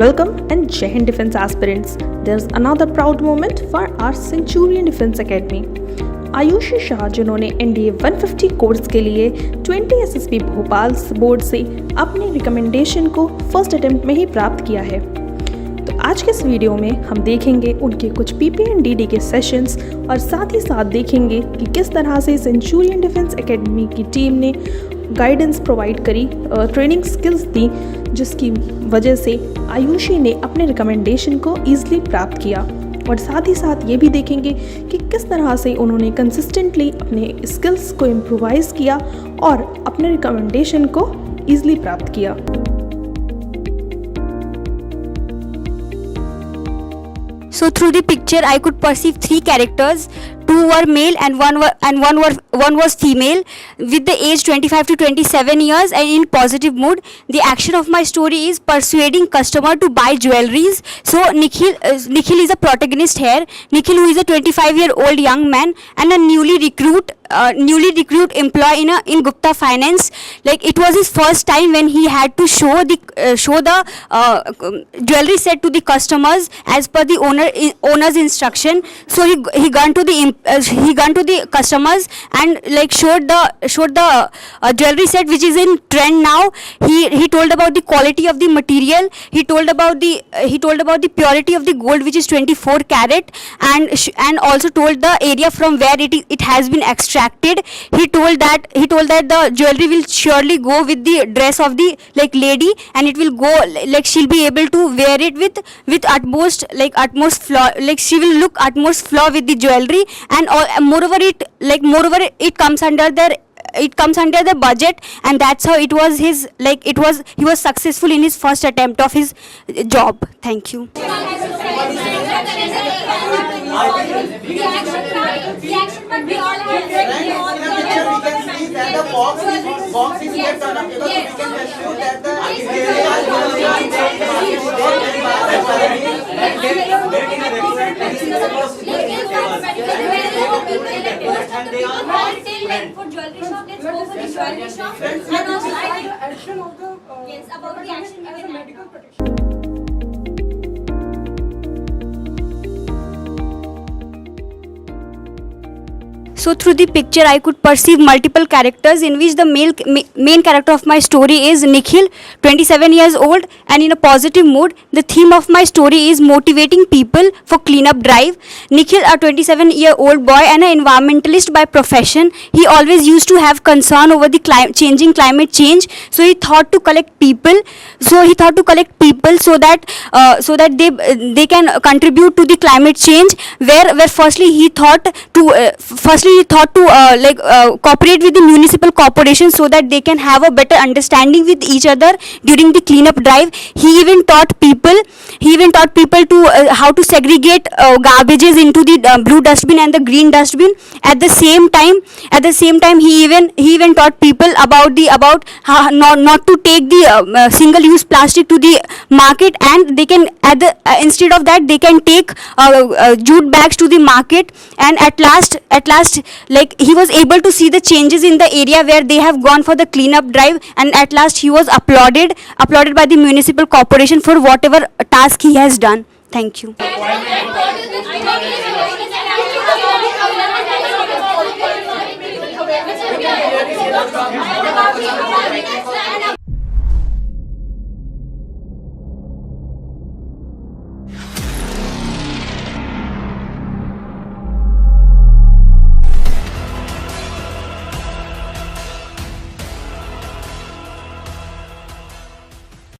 Welcome and Jai Hind Defence aspirants. There's another proud moment for our Centurion Defence Academy. Ayushi Shah जिन्होंने NDA 150 course के लिए 20 SSB Bhopal board से अपने recommendation को first attempt में ही प्राप्त किया है। तो आज के इस वीडियो में हम देखेंगे उनके कुछ PPNDD के सेशंस और साथ ही साथ देखेंगे कि किस तरह से सेंचुरियन डिफेंस एकेडमी की टीम ने गाइडेंस प्रोवाइड करी, ट्रेनिंग स्किल्स दी, जिसकी वजह से आयुषी ने अपने रिकमेंडेशन को ईजिली प्राप्त किया। और साथ ही साथ ये भी देखेंगे कि किस तरह से उन्होंने कंसिस्टेंटली अपने स्किल्स को इम्प्रोवाइज़ किया और अपने रिकमेंडेशन को ईजिली प्राप्त किया। So through the picture, I could perceive three characters. Two were male and one was female, with the age 25 to 27 years and in positive mood. The action of my story is persuading customer to buy jewelries. So Nikhil is a protagonist here. Nikhil, who is a 25-year-old young man and a newly recruit employee in Gupta Finance. Like, it was his first time when he had to show the jewelry set to the customers as per the owner's instruction. So he gone to the customers and like showed the jewelry set which is in trend now. He told about the quality of the material. He told about the purity of the gold, which is 24 carat, and also told the area from where it has been extracted. He told that the jewelry will surely go with the dress of the lady, and it will go like she'll be able to wear it with utmost flaw, like she will look utmost flaw with the jewelry, and moreover it comes under the budget, and that's how it was he was successful in his first attempt of his job. Thank you. For jewelry shop, let's go for the jewelry shop. And also action of the yes, about the action as a medical protection. So through the picture, I could perceive multiple characters, in which the main character of my story is Nikhil, 27 years old and in a positive mood. The theme of my story is motivating people for cleanup drive. Nikhil, a 27-year-old boy and an environmentalist by profession, he always used to have concern over the changing climate change. So he thought to collect people. So that they can contribute to the climate change. Where firstly he thought to cooperate with the municipal corporations so that they can have a better understanding with each other during the cleanup drive. He even taught people to how to segregate garbages into the blue dustbin and the green dustbin. At the same time he even taught people about how not to take the single use plastic to the market, and they can instead of that they can take jute bags to the market. And at last like he was able to see the changes in the area where they have gone for the cleanup drive, and at last he was applauded by the municipal corporation for whatever task he has done. Thank you.